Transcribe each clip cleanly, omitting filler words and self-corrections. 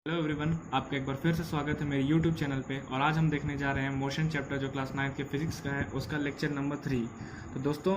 Hello everyone, आपका एक बार फिर से स्वागत है मेरे यूट्यूब चैनल पे। और आज हम देखने जा रहे हैं मोशन चैप्टर जो क्लास 9 के फिजिक्स का है, उसका लेक्चर नंबर 3। तो दोस्तों,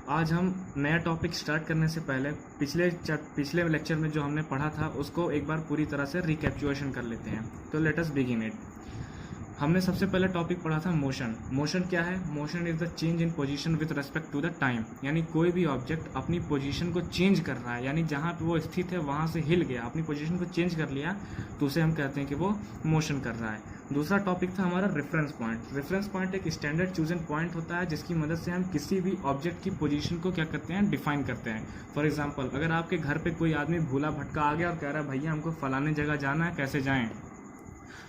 आज हम नया टॉपिक स्टार्ट करने से पहले पिछले लेक्चर में जो हमने पढ़ा था उसको एक बार पूरी तरह से रिकैप्चुलेशन कर लेते हैं। तो लेट अस बिगिन इट। हमने सबसे पहले टॉपिक पढ़ा था मोशन। मोशन क्या है? Motion is the change in position with respect to the time. यानी कोई भी ऑब्जेक्ट अपनी पोजीशन को चेंज कर रहा है, यानी जहाँ पे वो स्थित है वहाँ से हिल गया, अपनी पोजीशन को चेंज कर लिया, तो उसे हम कहते हैं कि वो मोशन कर रहा है। दूसरा टॉपिक था हमारा रेफरेंस पॉइंट। रेफरेंस पॉइंट एक स्टैंडर्ड चूजन पॉइंट होता है जिसकी मदद से हम किसी भी ऑब्जेक्ट की पोजीशन को क्या करते हैं, डिफाइन करते हैं। फॉर एग्जांपल, अगर आपके घर पे कोई आदमी भूला भटका आ गया और कह रहा है भैया हमको फलाने जगह जाना है, कैसे जाएं?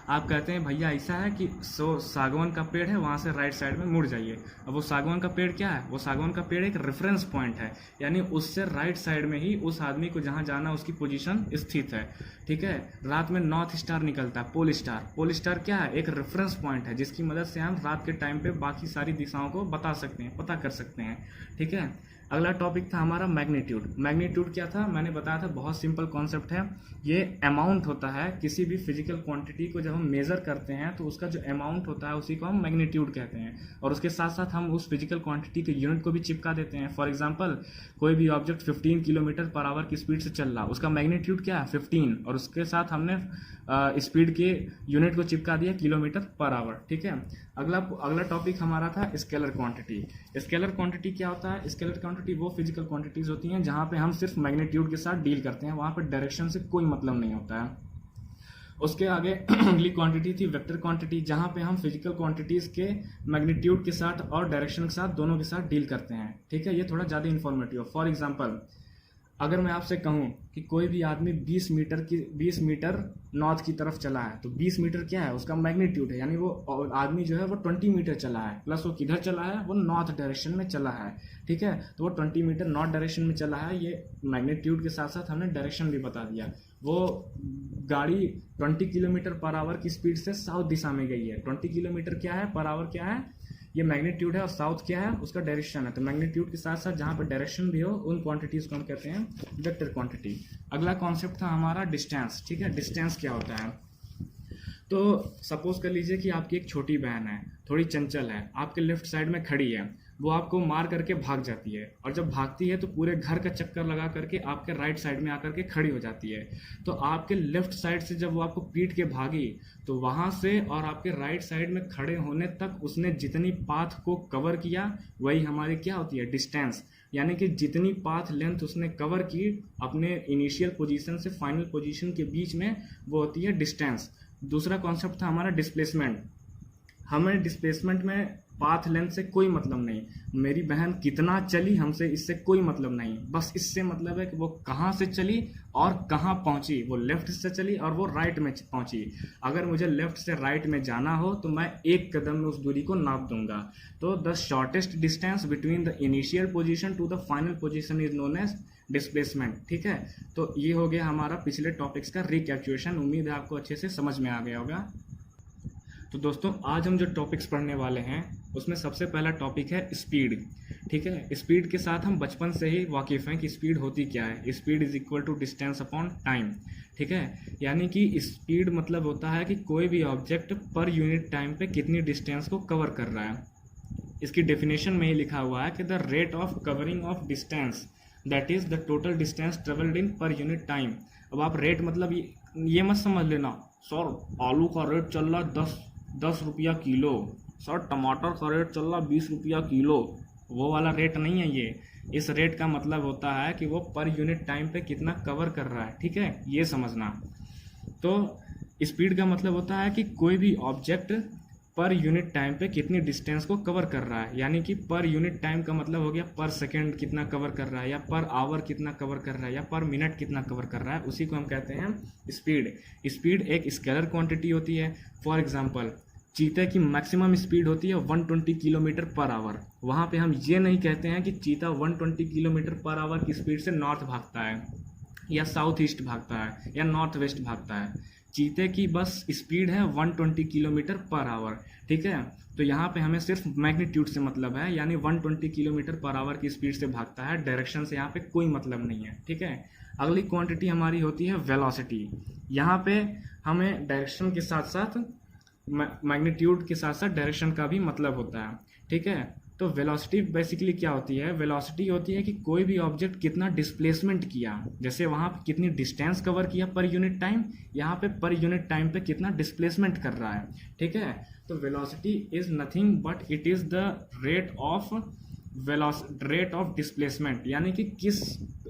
आप कहते हैं भैया ऐसा है कि सागवान का पेड़ है, वहाँ से राइट साइड में मुड़ जाइए। अब वो सागवान का पेड़ क्या है? वो सागवान का पेड़ एक रेफरेंस पॉइंट है, यानी उससे राइट साइड में ही उस आदमी को जहाँ जाना उसकी पोजीशन स्थित है। ठीक है। रात में नॉर्थ स्टार निकलता है, पोल स्टार। पोल स्टार क्या है? एक रेफरेंस पॉइंट है जिसकी मदद से हम रात के टाइम पे बाकी सारी दिशाओं को बता सकते हैं, पता कर सकते हैं। ठीक है। अगला टॉपिक था हमारा मैग्नीट्यूड। मैग्नीट्यूड क्या था? मैंने बताया था, बहुत सिंपल कॉन्सेप्ट है। ये अमाउंट होता है किसी भी फिजिकल क्वांटिटी को जब हम मेजर करते हैं तो उसका जो अमाउंट होता है उसी को हम मैग्नीट्यूड कहते हैं। और उसके साथ साथ हम उस फिजिकल क्वांटिटी के यूनिट को भी चिपका देते हैं। फॉर एग्जांपल, कोई भी ऑब्जेक्ट 15 किलोमीटर पर आवर की स्पीड से चल रहा, उसका मैग्नीट्यूड क्या है? 15, और उसके साथ हमने स्पीड के यूनिट को चिपका दिया किलोमीटर पर आवर। ठीक है। अगला टॉपिक हमारा था स्केलर क्वांटिटी। स्केलर क्वांटिटी क्या होता है? स्केलर क्वांटिटी वो फिजिकल क्वांटिटीज होती हैं जहां पे हम सिर्फ मैग्नीट्यूड के साथ डील करते हैं, वहां पे डायरेक्शन से कोई मतलब नहीं होता है। उसके आगे अगली क्वांटिटी थी वेक्टर क्वांटिटी, जहां पे हम फिजिकल क्वांटिटीज के मैग्नीट्यूड के साथ और डायरेक्शन के साथ दोनों के साथ डील करते हैं। ठीक है। ये थोड़ा ज़्यादा इन्फॉर्मेटिव है। फॉर एग्जांपल, अगर मैं आपसे कहूं कि कोई भी आदमी 20 मीटर नॉर्थ की तरफ चला है, तो 20 मीटर क्या है? उसका मैग्नीट्यूड है, यानी वो आदमी जो है वो 20 मीटर चला है, प्लस वो किधर चला है? वो नॉर्थ डायरेक्शन में चला है। ठीक है। तो वो 20 मीटर नॉर्थ डायरेक्शन में चला है। ये मैग्नीट्यूड के साथ साथ हमने डायरेक्शन भी बता दिया। वो गाड़ी 20 किलोमीटर पर आवर की स्पीड से साउथ दिशा में गई है। 20 किलोमीटर क्या है? पर आवर क्या है? ये मैग्नीट्यूड है, और साउथ क्या है? उसका डायरेक्शन है। तो मैग्नीट्यूड के साथ साथ जहाँ पर डायरेक्शन भी हो उन क्वांटिटीज को हम कहते हैं वेक्टर क्वांटिटी। अगला कॉन्सेप्ट था हमारा डिस्टेंस। ठीक है। डिस्टेंस क्या होता है? तो सपोज कर लीजिए कि आपकी एक छोटी बहन है, थोड़ी चंचल है, आपके लेफ्ट साइड में खड़ी है। वो आपको मार करके भाग जाती है, और जब भागती है तो पूरे घर का चक्कर लगा करके आपके राइट साइड में आकर के खड़ी हो जाती है। तो आपके लेफ्ट साइड से जब वो आपको पीट के भागी, तो वहां से और आपके राइट साइड में खड़े होने तक उसने जितनी पाथ को कवर किया वही हमारी क्या होती है? डिस्टेंस। यानी कि जितनी पाथ लेंथ उसने कवर की अपने इनिशियल पोजीशन से फाइनल पोजीशन के बीच में, वो होती है डिस्टेंस। दूसरा कॉन्सेप्ट था हमारा डिस्प्लेसमेंट। हमें डिस्प्लेसमेंट में पाथ लेंथ से कोई मतलब नहीं, मेरी बहन कितना चली हमसे इससे कोई मतलब नहीं। बस इससे मतलब है कि वो कहाँ से चली और कहाँ पहुंची। वो लेफ्ट से चली और वो राइट में पहुंची। अगर मुझे लेफ्ट से राइट में जाना हो तो मैं एक कदम में उस दूरी को नाप दूंगा। तो the shortest distance between the initial position to the final position is known as displacement. ठीक है। तो ये हो गया हमारा पिछले टॉपिक्स का रिकैप्चुलेशन। उम्मीद है आपको अच्छे से समझ में आ गया होगा। तो दोस्तों, आज हम जो टॉपिक्स पढ़ने वाले हैं उसमें सबसे पहला टॉपिक है स्पीड। ठीक है। स्पीड के साथ हम बचपन से ही वाकिफ़ हैं कि स्पीड होती क्या है। Speed is equal to distance upon time. ठीक है। यानी कि स्पीड मतलब होता है कि कोई भी ऑब्जेक्ट पर यूनिट टाइम पे कितनी डिस्टेंस को कवर कर रहा है। इसकी डेफिनेशन में ही लिखा हुआ है कि the rate of covering of distance, that is the total distance travelled in per unit time. अब आप रेट मतलब ये मत समझ लेना, सर आलू का रेट चल रहा 10 रुपया किलो, सर टमाटर का रेट चल रहा 20 रुपया किलो। वो वाला रेट नहीं है ये। इस रेट का मतलब होता है कि वो पर यूनिट टाइम पे कितना कवर कर रहा है। ठीक है। ये समझना। तो स्पीड का मतलब होता है कि कोई भी ऑब्जेक्ट पर यूनिट टाइम पे कितनी डिस्टेंस को कवर कर रहा है। यानी कि पर यूनिट टाइम का मतलब हो गया पर सेकेंड कितना कवर कर रहा है, या पर आवर कितना कवर कर रहा है, या पर मिनट कितना कवर कर रहा है, उसी को हम कहते हैं स्पीड। स्पीड एक स्केलर क्वांटिटी होती है। फॉर एग्जांपल, चीते की मैक्सिमम स्पीड होती है 120 किलोमीटर पर आवर। वहाँ पे हम ये नहीं कहते हैं कि चीता 120 किलोमीटर पर आवर की स्पीड से नॉर्थ भागता है, या साउथ ईस्ट भागता है, या नॉर्थ वेस्ट भागता है। चीते की बस स्पीड है 120 किलोमीटर पर आवर। ठीक है। तो यहाँ पे हमें सिर्फ मैग्नीट्यूड से मतलब है, यानी 120 किलोमीटर पर आवर की स्पीड से भागता है। डायरेक्शन से यहाँ पे कोई मतलब नहीं है। ठीक है। अगली क्वांटिटी हमारी होती है वेलोसिटी। यहाँ पे हमें डायरेक्शन के साथ साथ मैग्नीट्यूड के साथ साथ डायरेक्शन का भी मतलब होता है, ठीक है। तो वेलोसिटी बेसिकली क्या होती है? वेलोसिटी होती है कि कोई भी ऑब्जेक्ट कितना डिस्प्लेसमेंट किया, जैसे वहाँ पे कितनी डिस्टेंस कवर किया पर यूनिट टाइम, यहाँ पे पर यूनिट टाइम पे कितना डिस्प्लेसमेंट कर रहा है, ठीक है। तो velocity is nothing but it is the rate of displacement, यानी कि किस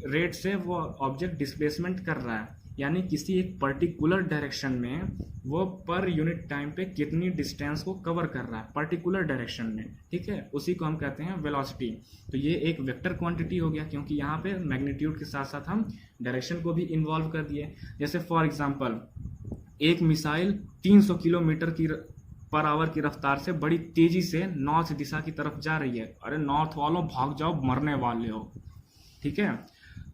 रेट से वो ऑब्जेक्ट डिस्प्लेसमेंट कर रहा है, यानी किसी एक पर्टिकुलर डायरेक्शन में वो पर यूनिट टाइम पे कितनी डिस्टेंस को कवर कर रहा है पर्टिकुलर डायरेक्शन में, ठीक है। उसी को हम कहते हैं वेलोसिटी। तो ये एक वेक्टर क्वांटिटी हो गया, क्योंकि यहाँ पे मैग्नीट्यूड के साथ साथ हम डायरेक्शन को भी इन्वॉल्व कर दिए। जैसे फॉर एग्जांपल एक मिसाइल 300 किलोमीटर की पर आवर की रफ्तार से बड़ी तेजी से नॉर्थ दिशा की तरफ जा रही है। अरे नॉर्थ वालों भाग जाओ, मरने वाले हो, ठीक है।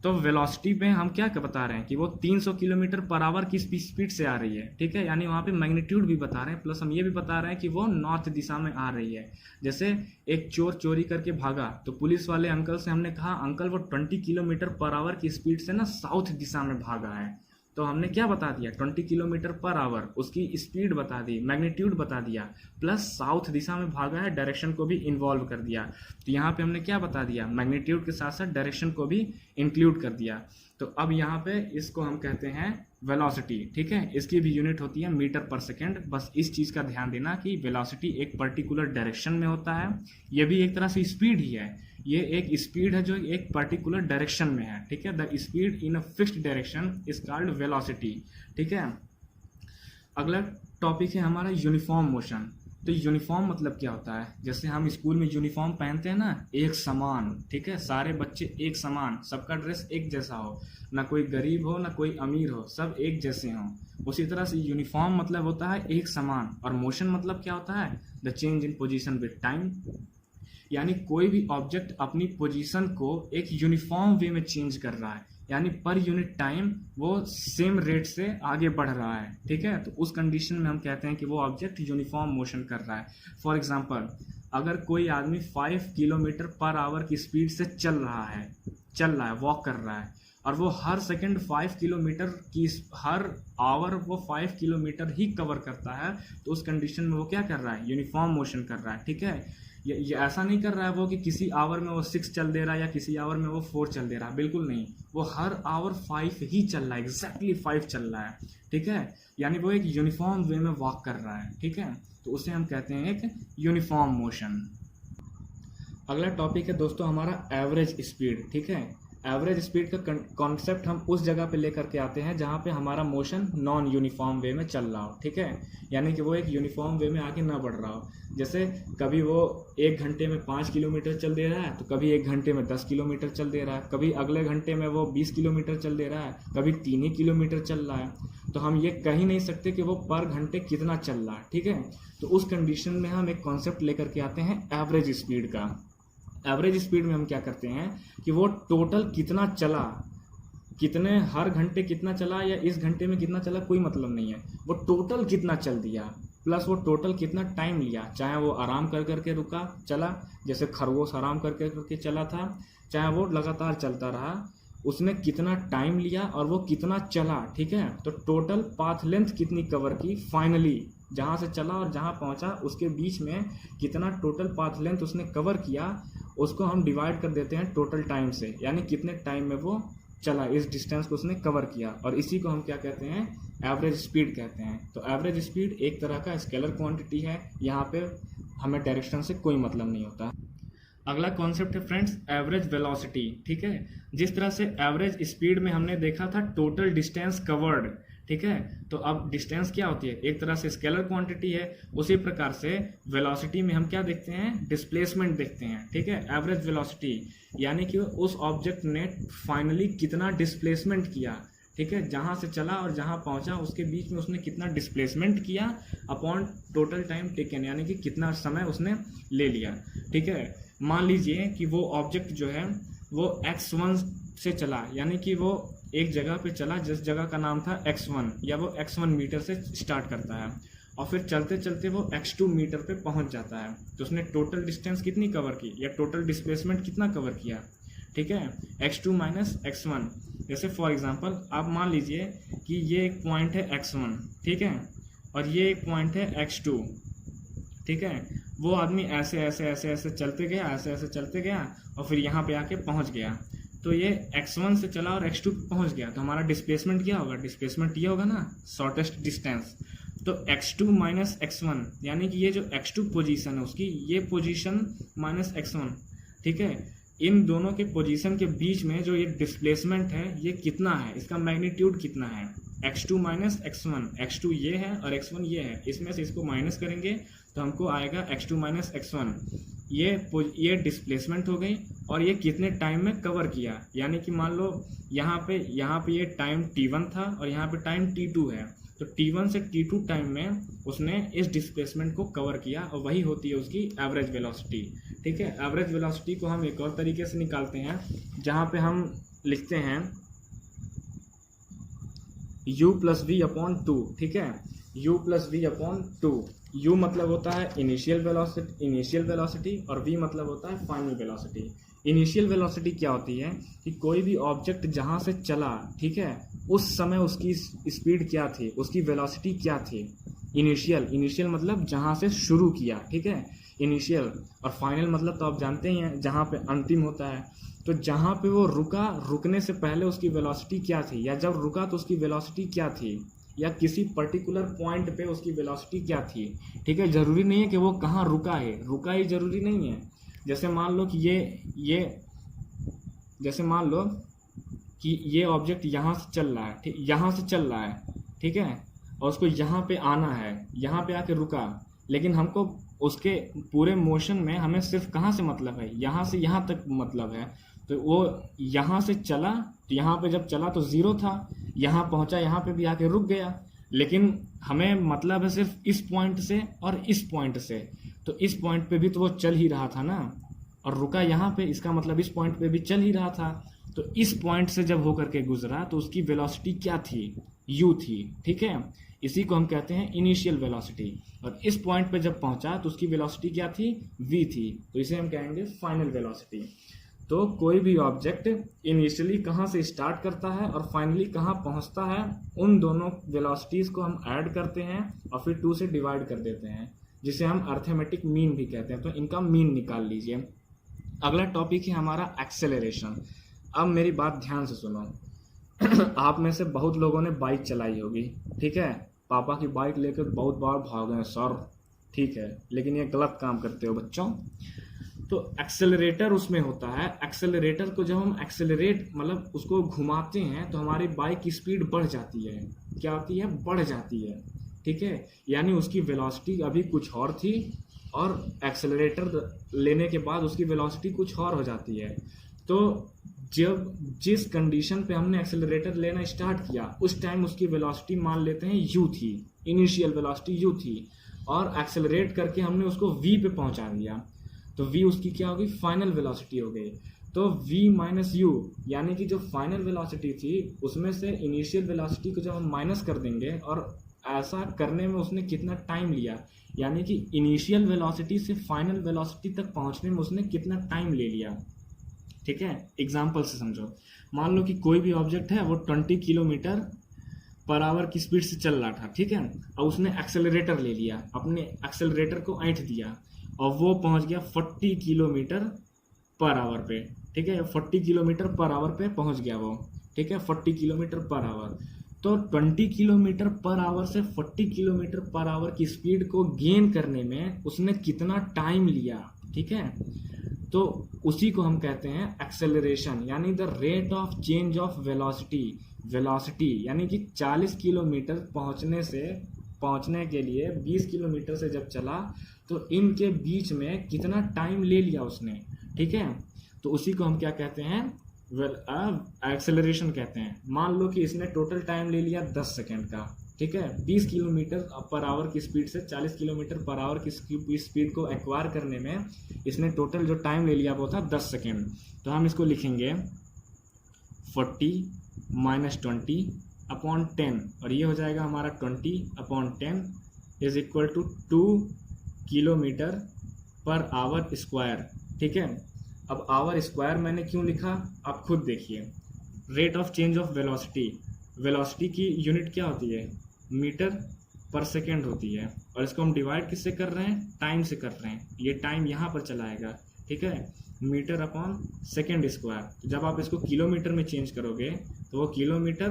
तो वेलोसिटी पे हम क्या बता रहे हैं कि वो 300 किलोमीटर पर आवर की स्पीड से आ रही है, ठीक है। यानी वहाँ पे मैग्नीट्यूड भी बता रहे हैं, प्लस हम ये भी बता रहे हैं कि वो नॉर्थ दिशा में आ रही है। जैसे एक चोर चोरी करके भागा तो पुलिस वाले अंकल से हमने कहा अंकल वो 20 किलोमीटर पर आवर की स्पीड से ना साउथ दिशा में भागा है। तो हमने क्या बता दिया? 20 किलोमीटर पर आवर, उसकी स्पीड बता दी, मैग्नीट्यूड बता दिया, प्लस साउथ दिशा में भागा है, डायरेक्शन को भी इन्वॉल्व कर दिया। तो यहाँ पे हमने क्या बता दिया? मैग्नीट्यूड के साथ साथ डायरेक्शन को भी इंक्लूड कर दिया। तो अब यहाँ पे इसको हम कहते हैं वेलोसिटी, ठीक है। इसकी भी यूनिट होती है मीटर पर सेकेंड। बस इस चीज़ का ध्यान देना कि वेलोसिटी एक पर्टिकुलर डायरेक्शन में होता है, ये भी एक तरह से स्पीड ही है। ये एक स्पीड है जो एक पर्टिकुलर डायरेक्शन में है, ठीक है। The speed in a fixed direction is called velocity, ठीक है। अगला टॉपिक है हमारा यूनिफॉर्म मोशन। तो यूनिफॉर्म मतलब क्या होता है? जैसे हम स्कूल में यूनिफॉर्म पहनते हैं ना, एक समान, ठीक है, सारे बच्चे एक समान, सबका ड्रेस एक जैसा हो, ना कोई गरीब हो ना कोई अमीर हो, सब एक जैसे हों। उसी तरह से यूनिफॉर्म मतलब होता है एक समान। और मोशन मतलब क्या होता है? The change in position with time, यानी कोई भी ऑब्जेक्ट अपनी पोजीशन को एक यूनिफॉर्म वे में चेंज कर रहा है, यानी पर यूनिट टाइम वो सेम रेट से आगे बढ़ रहा है, ठीक है। तो उस कंडीशन में हम कहते हैं कि वो ऑब्जेक्ट यूनिफॉर्म मोशन कर रहा है। फॉर एग्जांपल अगर कोई आदमी 5 किलोमीटर पर आवर की स्पीड से चल रहा है, वॉक कर रहा है, और वो हर सेकंड 5 किलोमीटर की हर आवर वो 5 किलोमीटर ही कवर करता है, तो उस कंडीशन में वो क्या कर रहा है? यूनिफॉर्म मोशन कर रहा है, ठीक है। ये ऐसा नहीं कर रहा है वो कि किसी आवर में वो 6 चल दे रहा है या किसी आवर में वो 4 चल दे रहा है, बिल्कुल नहीं। वो हर आवर 5 ही चल रहा है, एग्जैक्टली 5 चल रहा है, ठीक है। यानी वो एक यूनिफॉर्म वे में वॉक कर रहा है, ठीक है। तो उसे हम कहते हैं एक यूनिफॉर्म मोशन। अगला टॉपिक है दोस्तों हमारा एवरेज स्पीड, ठीक है। एवरेज स्पीड का कॉन्सेप्ट हम उस जगह पे लेकर के आते हैं जहाँ पे हमारा मोशन नॉन यूनिफॉर्म वे में चल रहा हो, ठीक है। यानी कि वो एक यूनिफॉर्म वे में आगे ना बढ़ रहा हो। जैसे कभी वो 1 घंटे में 5 किलोमीटर चल दे रहा है, तो कभी 1 घंटे में 10 किलोमीटर चल दे रहा है, कभी अगले घंटे में वो 20 किलोमीटर चल दे रहा है, कभी 3 ही किलोमीटर चल रहा है। तो हम ये कह ही नहीं सकते कि वो पर घंटे कितना चल रहा है, ठीक है। तो उस कंडीशन में हम एक कॉन्सेप्ट लेकर के आते हैं एवरेज स्पीड का। एवरेज स्पीड में हम क्या करते हैं कि वो टोटल कितना चला, कितने हर घंटे कितना चला या इस घंटे में कितना चला, कोई मतलब नहीं है। वो टोटल कितना चल दिया, प्लस वो टोटल कितना टाइम लिया, चाहे वो आराम कर करके रुका चला, जैसे खरगोश आराम करके चला था, चाहे वो लगातार चलता रहा, उसने कितना टाइम लिया और वो कितना चला, ठीक है। तो टोटल पाथ लेंथ कितनी कवर की, फाइनली जहाँ से चला और जहाँ पहुँचा उसके बीच में कितना टोटल पाथ लेंथ उसने कवर किया, उसको हम डिवाइड कर देते हैं टोटल टाइम से, यानी कितने टाइम में वो चला, इस डिस्टेंस को उसने कवर किया। और इसी को हम क्या कहते हैं? एवरेज स्पीड कहते हैं। तो एवरेज स्पीड एक तरह का स्केलर क्वांटिटी है, यहाँ पे हमें डायरेक्शन से कोई मतलब नहीं होता। अगला कॉन्सेप्ट है फ्रेंड्स एवरेज वेलोसिटी, ठीक है। जिस तरह से एवरेज स्पीड में हमने देखा था टोटल डिस्टेंस कवर्ड, ठीक है। तो अब डिस्टेंस क्या होती है? एक तरह से स्केलर क्वांटिटी है। उसी प्रकार से वेलोसिटी में हम क्या देखते हैं? डिस्प्लेसमेंट देखते हैं, ठीक है। एवरेज वेलोसिटी यानी कि उस ऑब्जेक्ट ने फाइनली कितना डिस्प्लेसमेंट किया, ठीक है, जहां से चला और जहां पहुंचा उसके बीच में उसने कितना डिस्प्लेसमेंट किया अपॉन टोटल टाइम टेकन, यानी कि कितना समय उसने ले लिया, ठीक है। मान लीजिए कि वो ऑब्जेक्ट जो है वो x1 से चला, यानी कि वो एक जगह पे चला जिस जगह का नाम था x1, या वो x1 मीटर से स्टार्ट करता है और फिर चलते चलते वो x2 मीटर पे पहुंच जाता है। तो उसने टोटल डिस्टेंस कितनी कवर की या टोटल डिस्प्लेसमेंट कितना कवर किया? ठीक है, x2 माइनस x1। जैसे फॉर एग्जांपल आप मान लीजिए कि ये एक पॉइंट है x1, ठीक है, और ये एक पॉइंट है x2, ठीक है। वो आदमी ऐसे ऐसे ऐसे ऐसे चलते गया, ऐसे ऐसे चलते गया और फिर यहाँ पे आके पहुँच गया। तो ये x1 से चला और x2 पे पहुँच गया, तो हमारा डिस्प्लेसमेंट क्या होगा? डिस्प्लेसमेंट ये होगा ना, शॉर्टेस्ट डिस्टेंस। तो x2 माइनस x1 यानी कि ये जो x2 पोजीशन है उसकी ये पोजीशन माइनस x1, ठीक है, इन दोनों के पोजीशन के बीच में जो ये डिस्प्लेसमेंट है ये कितना है, इसका मैग्नीट्यूड कितना है? x2 माइनस x1, x2 ये है और x1 ये है, इसमें से इसको माइनस करेंगे तो हमको आएगा x2 माइनस x1। ये डिस्प्लेसमेंट हो गई और ये कितने टाइम में कवर किया, यानी कि मान लो यहाँ पे ये टाइम t1 था और यहाँ पे टाइम t2 है, तो t1 से t2 टाइम में उसने इस डिस्प्लेसमेंट को कवर किया और वही होती है उसकी एवरेज वेलोसिटी, ठीक है। एवरेज वेलोसिटी को हम एक और तरीके से निकालते हैं, जहाँ पे हम लिखते हैं u प्लस वी अपॉन 2, ठीक है, u plus v upon 2। u मतलब होता है इनिशियल वेलोसिटी और v मतलब होता है फाइनल वेलोसिटी। इनिशियल वेलोसिटी क्या होती है कि कोई भी ऑब्जेक्ट जहाँ से चला, ठीक है, उस समय उसकी स्पीड क्या थी, उसकी वेलोसिटी क्या थी। इनिशियल मतलब जहाँ से शुरू किया, ठीक है, इनिशियल। और फाइनल मतलब तो आप जानते ही हैं, जहाँ पे अंतिम होता है। तो जहाँ पे वो रुका, रुकने से पहले उसकी वेलोसिटी क्या थी, या जब रुका तो उसकी वेलोसिटी क्या थी, या किसी पर्टिकुलर पॉइंट पे उसकी वेलोसिटी क्या थी, ठीक है। जरूरी नहीं है कि वो कहाँ रुका है, रुका ही जरूरी नहीं है। जैसे मान लो कि ये ऑब्जेक्ट यहाँ से चल रहा है, ठीक, यहाँ से चल रहा है, ठीक है, और उसको यहाँ पे आना है, यहाँ पे आके रुका, लेकिन हमको उसके पूरे मोशन में हमें सिर्फ कहाँ से मतलब है, यहाँ से यहाँ तक मतलब है। तो वो यहाँ से चला, तो यहाँ पे जब चला तो 0 था, यहाँ पहुँचा, यहाँ पे भी आके रुक गया, लेकिन हमें मतलब है सिर्फ इस पॉइंट से और इस पॉइंट से। तो इस पॉइंट पे भी तो वो चल ही रहा था ना, और रुका यहाँ पे, इसका मतलब इस पॉइंट पे भी चल ही रहा था। तो इस पॉइंट से जब होकर के गुजरा तो उसकी वेलोसिटी क्या थी, u थी, ठीक है। इसी को हम कहते हैं इनिशियल वेलोसिटी। और इस पॉइंट पे जब पहुंचा तो उसकी वेलोसिटी क्या थी, v थी, तो इसे हम कहेंगे फाइनल वेलोसिटी। तो कोई भी ऑब्जेक्ट इनिशियली कहाँ से स्टार्ट करता है और फाइनली कहाँ पहुंचता है, उन दोनों वेलोसिटीज को हम ऐड करते हैं और फिर 2 से डिवाइड कर देते हैं, जिसे हम अर्थमेटिक मीन भी कहते हैं। तो इनका मीन निकाल लीजिए। अगला टॉपिक है हमारा एक्सेलरेशन। अब मेरी बात ध्यान से सुनो। आप में से बहुत लोगों ने बाइक चलाई होगी, ठीक है, पापा की बाइक लेकर बहुत बार भागे सर, ठीक है, लेकिन ये गलत काम करते हो बच्चों। तो एक्सेलरेटर उसमें होता है। एक्सेलरेटर को जब हम एक्सेलरेट मतलब उसको घुमाते हैं तो हमारी बाइक की स्पीड बढ़ जाती है। क्या होती है, बढ़ जाती है, ठीक है। यानी उसकी वेलोसिटी अभी कुछ और थी और एक्सेलरेटर लेने के बाद उसकी वेलोसिटी कुछ और हो जाती है। तो जब जिस कंडीशन पे हमने एक्सेलरेटर लेना स्टार्ट किया उस टाइम उसकी वेलोसिटी मान लेते हैं u थी, इनिशियल वेलोसिटी u थी, और एक्सेलरेट करके हमने उसको v पे पहुंचा दिया, तो v उसकी क्या होगी, फाइनल वेलोसिटी हो गई। तो v माइनस u यानी कि जो फाइनल वेलोसिटी थी उसमें से इनिशियल वेलोसिटी को जब हम माइनस कर देंगे, और ऐसा करने में उसने कितना टाइम लिया, यानी कि इनिशियल वेलोसिटी से फाइनल वेलोसिटी तक पहुंचने में उसने कितना टाइम ले लिया, ठीक है। एग्जाम्पल से समझो। मान लो कि कोई भी ऑब्जेक्ट है वो 20 किलोमीटर पर आवर की स्पीड से चल रहा था, ठीक है, और उसने एक्सेलरेटर ले लिया, अपने एक्सेलरेटर को ऐंठ दिया और वो पहुंच गया 40 किलोमीटर पर आवर पे, ठीक है, 40 किलोमीटर पर आवर पे पहुंच गया वो, ठीक है, 40 किलोमीटर पर आवर। तो 20 किलोमीटर पर आवर से 40 किलोमीटर पर आवर की स्पीड को गेन करने में उसने कितना टाइम लिया, ठीक है। तो उसी को हम कहते हैं एक्सेलरेशन, यानी the rate of change of velocity यानी कि 40 किलोमीटर पहुंचने के लिए 20 किलोमीटर से जब चला तो इनके बीच में कितना टाइम ले लिया उसने, ठीक है। तो उसी को हम क्या कहते हैं, एक्सेलरेशन कहते हैं। मान लो कि इसने टोटल टाइम ले लिया 10 सेकेंड का, ठीक है, 20 किलोमीटर पर आवर की स्पीड से 40 किलोमीटर पर आवर की स्पीड को एक्वायर करने में इसने टोटल जो टाइम ले लिया वो था 10 सेकेंड। तो हम इसको लिखेंगे 40 माइनस 20 अपॉन 10, और ये हो जाएगा हमारा 20 upon 10 is equal to 2 kilometre per hour square, ठीक है। अब आवर स्क्वायर मैंने क्यों लिखा, आप खुद देखिए। Rate of change of velocity, velocity की यूनिट क्या होती है, मीटर पर सेकेंड होती है, और इसको हम डिवाइड किससे कर रहे हैं, टाइम से कर रहे हैं। ये टाइम यहाँ पर चला आएगा, ठीक है, मीटर अपॉन सेकेंड स्क्वायर। जब आप इसको किलोमीटर में चेंज करोगे तो वो किलोमीटर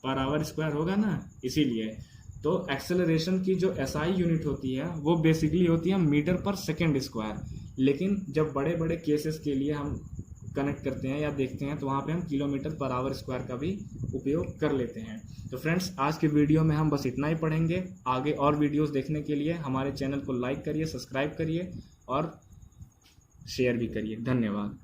पर आवर स्क्वायर होगा ना, इसीलिए। तो एक्सेलरेशन की जो एसआई यूनिट होती है वो बेसिकली होती है मीटर पर सेकेंड स्क्वायर, लेकिन जब बड़े बड़े केसेस के लिए हम कनेक्ट करते हैं या देखते हैं तो वहाँ पे हम किलोमीटर पर आवर स्क्वायर का भी उपयोग कर लेते हैं। तो फ्रेंड्स, आज के वीडियो में हम बस इतना ही पढ़ेंगे। आगे और वीडियोस देखने के लिए हमारे चैनल को लाइक करिए, सब्सक्राइब करिए और शेयर भी करिए। धन्यवाद।